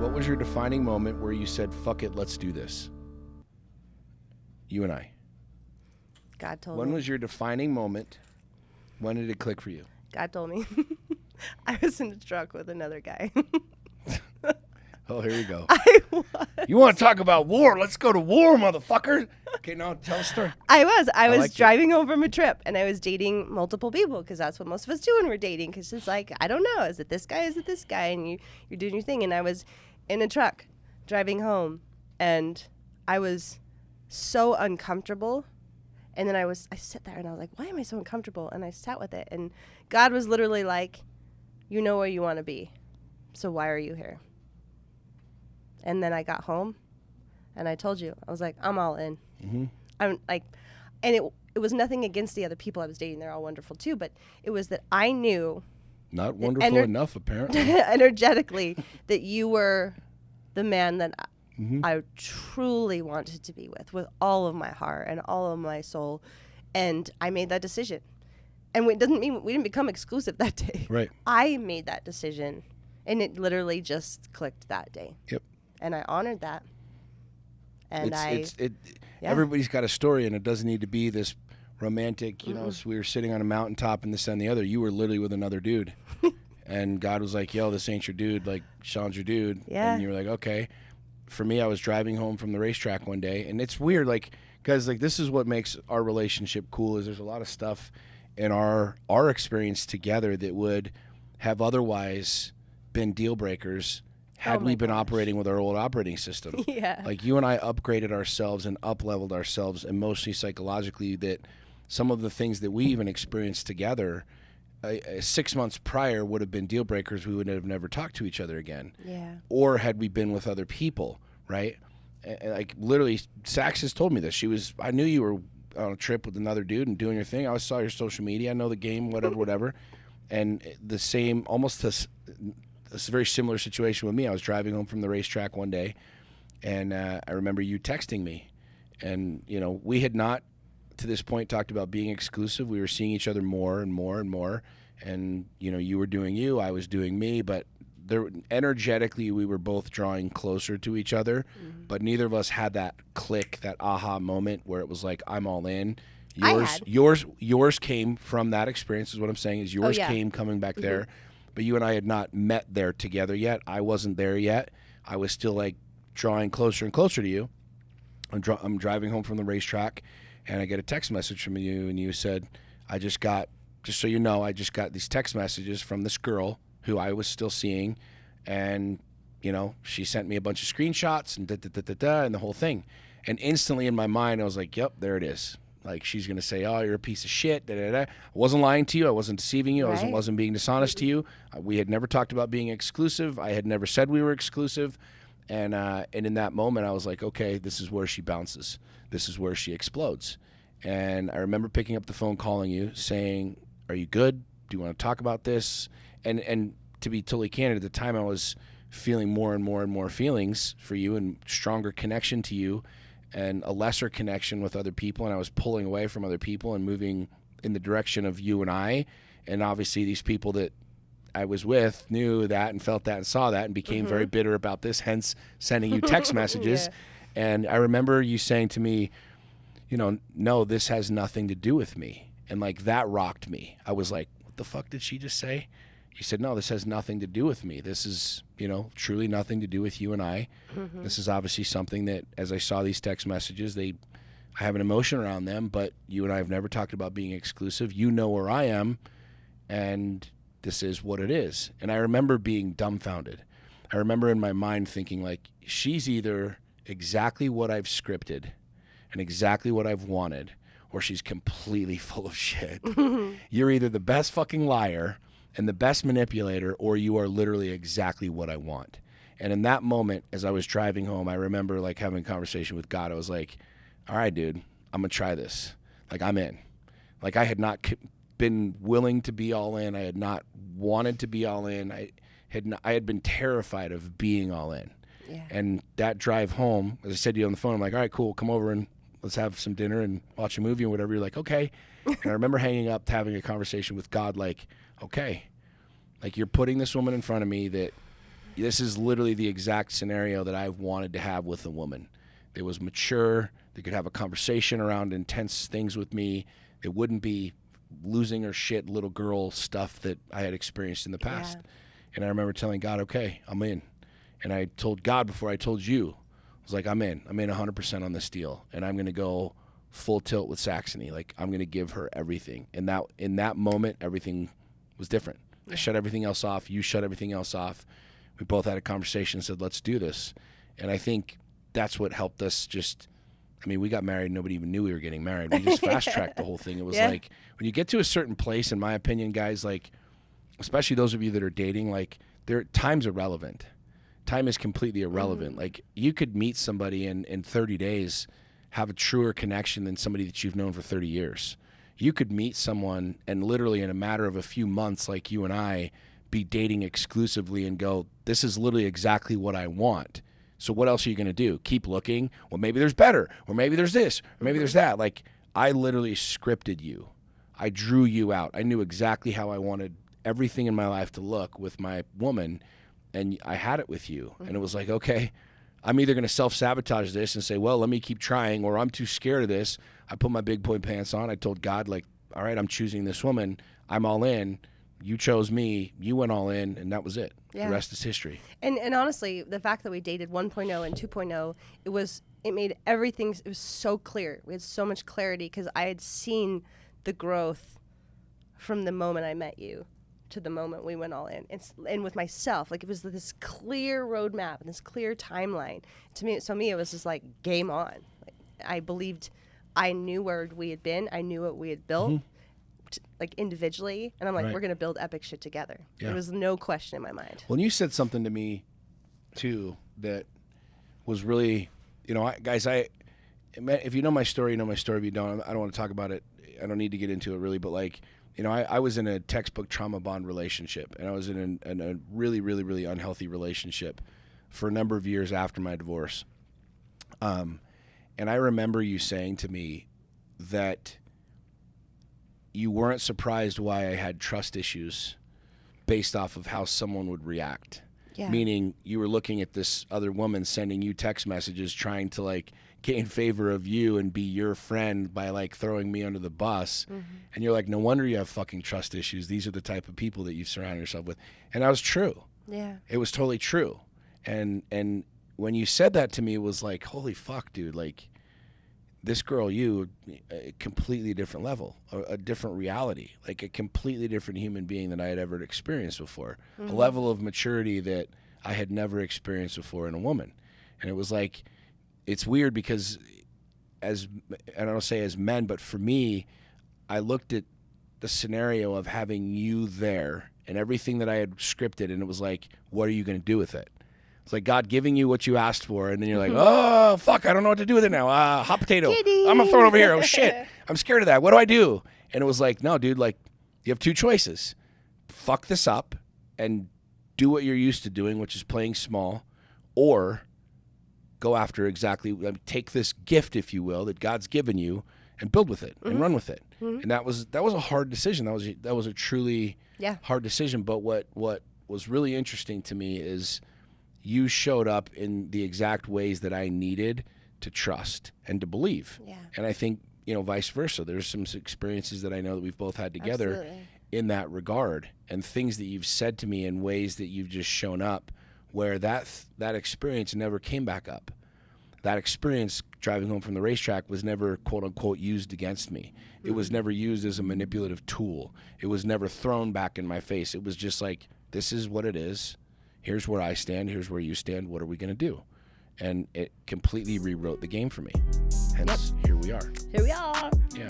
What was your defining moment where you said, fuck it, let's do this? You and I. God told me. When was your defining moment? When did it click for you? God told me. I was in a truck with another guy. Oh, here we go. I was. You want to talk about war? Let's go to war, motherfucker. Okay, now tell a story. I was like driving home from a trip, and I was dating multiple people because that's what most of us do when we're dating. Because it's like, I don't know, is it this guy? Is it this guy? And you're doing your thing. And I was in a truck driving home, and I was so uncomfortable. And then I sit there and I was like, why am I so uncomfortable? And I sat with it. And God was literally like, you know where you want to be. So why are you here? And then I got home and I told you, I was like, I'm all in. Mm-hmm. I'm like, and it was nothing against the other people I was dating. They're all wonderful too. But it was that I knew. Not wonderful enough, apparently. Energetically, that you were the man that Mm-hmm. I truly wanted to be with all of my heart and all of my soul. And I made that decision. And it doesn't mean we didn't become exclusive that day. Right. I made that decision. And it literally just clicked that day. Yep. And I honored that. And everybody's got a story, and it doesn't need to be this romantic, you know, so we were sitting on a mountaintop and this and the other. You were literally with another dude. And God was like, yo, this ain't your dude. Like, Sean's your dude. Yeah. And you were like, okay. For me, I was driving home from the racetrack one day, and it's weird, like, because like this is what makes our relationship cool. Is there's a lot of stuff in our experience together that would have otherwise been deal breakers had we been operating with our old operating system. Yeah. Like you and I upgraded ourselves and up-leveled ourselves emotionally, psychologically. That some of the things that we even experienced together 6 months prior would have been deal breakers. We would have never talked to each other again. Yeah. Or had we been with other people, right? And like literally, Sax has told me this. I knew you were on a trip with another dude and doing your thing. I saw your social media. I know the game, whatever. And the same, almost this very similar situation with me. I was driving home from the racetrack one day, and I remember you texting me. And, you know, we had not, to this point, talked about being exclusive. We were seeing each other more and more and more. And, you know, you were doing you, I was doing me, but energetically we were both drawing closer to each other, but neither of us had that click, that aha moment where it was like, I'm all in. Yours came from that experience, is what I'm saying, is yours came coming back there, but you and I had not met there together yet. I wasn't there yet. I was still like drawing closer and closer to you. I'm driving home from the racetrack, and I get a text message from you, and you said, just so you know, I just got these text messages from this girl who I was still seeing, and, you know, she sent me a bunch of screenshots and and the whole thing. And instantly in my mind, I was like, yep, there it is. Like, she's going to say, oh, you're a piece of shit, I wasn't lying to you. I wasn't deceiving you. Right. I wasn't being dishonest to you. We had never talked about being exclusive. I had never said we were exclusive. And in that moment, I was like, okay, this is where she bounces. This is where she explodes. And I remember picking up the phone, calling you, saying, are you good? Do you want to talk about this? And to be totally candid, at the time I was feeling more and more and more feelings for you, and stronger connection to you, and a lesser connection with other people. And I was pulling away from other people and moving in the direction of you and I. And obviously these people that I was with knew that and felt that and saw that and became very bitter about this, hence sending you text messages. Yeah. And I remember you saying to me, you know, no, this has nothing to do with me. And like that rocked me. I was like, what the fuck did she just say? You said, no, this has nothing to do with me. This is, you know, truly nothing to do with you and I. This is obviously something that, as I saw these text messages, I have an emotion around them, but you and I have never talked about being exclusive. You know where I am, and this is what it is. And I remember being dumbfounded. I remember in my mind thinking, like, she's either exactly what I've scripted and exactly what I've wanted, or she's completely full of shit. You're either the best fucking liar and the best manipulator, or you are literally exactly what I want. And in that moment, as I was driving home, I remember like having a conversation with God. I was like, all right, dude, I'm going to try this. Like, I'm in. Like, I had not been willing to be all in. I had not wanted to be all in. I had been terrified of being all in. Yeah. And that drive home, as I said to you on the phone, I'm like, all right, cool, come over and let's have some dinner and watch a movie or whatever. You're like, okay. And I remember hanging up, having a conversation with God, like, okay, like, you're putting this woman in front of me that This is literally the exact scenario that I've wanted to have with a woman. That was mature. They could have a conversation around intense things with me. It wouldn't be losing her shit little girl stuff that I had experienced in the past. Yeah. And I remember telling God, okay, I'm in. And I told God before I told you, I was like, I'm in 100% on this deal. And I'm going to go full tilt with Saxony. Like, I'm going to give her everything. And that in that moment, everything was different. I shut everything else off. You shut everything else off. We both had a conversation and said, let's do this. And I think that's what helped us we got married. Nobody even knew we were getting married. We just fast-tracked the whole thing. It was like, when you get to a certain place, in my opinion, guys, like, especially those of you that are dating, like, time's irrelevant. Time is completely irrelevant. Like, you could meet somebody in 30 days, have a truer connection than somebody that you've known for 30 years. You could meet someone and literally in a matter of a few months, like you and I, be dating exclusively and go, this is literally exactly what I want. So what else are you going to do? Keep looking? Well, maybe there's better, or maybe there's this, or maybe there's that. Like, I literally scripted you. I drew you out. I knew exactly how I wanted everything in my life to look with my woman, and I had it with you. And it was like, okay, I'm either going to self-sabotage this and say, well, let me keep trying, or I'm too scared of this. I put my big boy pants on. I told God, like, all right, I'm choosing this woman. I'm all in. You chose me. You went all in, and that was it. Yeah. The rest is history. And honestly, the fact that we dated 1.0 and 2.0, it made everything, it was so clear. We had so much clarity because I had seen the growth from the moment I met you to the moment we went all in. And with myself, like, it was this clear roadmap and this clear timeline. To me, it was just like game on. Like, I believed I knew where we had been. I knew what we had built. Like, individually, and I'm like, we're gonna build epic shit together. Yeah. There was no question in my mind. Well, you said something to me too that was really, guys, if you know my story, you know my story. If you don't, I don't want to talk about it. I don't need to get into it really, but like, I was in a textbook trauma bond relationship, and I was in a really, really, really unhealthy relationship for a number of years after my divorce. And I remember you saying to me that you weren't surprised why I had trust issues based off of how someone would react. Yeah. Meaning you were looking at this other woman sending you text messages trying to, like, gain favor of you and be your friend by, like, throwing me under the bus. And you're like, no wonder you have fucking trust issues. These are the type of people that you surround yourself with. And that was true. Yeah. It was totally true. And when you said that to me, it was like, holy fuck, dude, like, this girl, a completely different level, a different reality, like a completely different human being than I had ever experienced before, a level of maturity that I had never experienced before in a woman. And it was like, it's weird because I don't say as men, but for me, I looked at the scenario of having you there and everything that I had scripted, and it was like, what are you going to do with it? It's like God giving you what you asked for, and then you're like, oh, fuck, I don't know what to do with it now. Hot potato. Kitty. I'm going to throw it over here. Oh, shit. I'm scared of that. What do I do? And it was like, no, dude, like, you have two choices. Fuck this up and do what you're used to doing, which is playing small, or go after take this gift, if you will, that God's given you and build with it and run with it. And that was a hard decision. That was a truly hard decision. But what was really interesting to me is you showed up in the exact ways that I needed to trust and to believe. Yeah. And I think, vice versa. There's some experiences that I know that we've both had together in that regard, and things that you've said to me in ways that you've just shown up where that experience never came back up. That experience driving home from the racetrack was never, quote unquote, used against me. It was never used as a manipulative tool. It was never thrown back in my face. It was just like, this is what it is. Here's where I stand. Here's where you stand. What are we going to do? And it completely rewrote the game for me. Hence, here we are. Here we are. Yeah.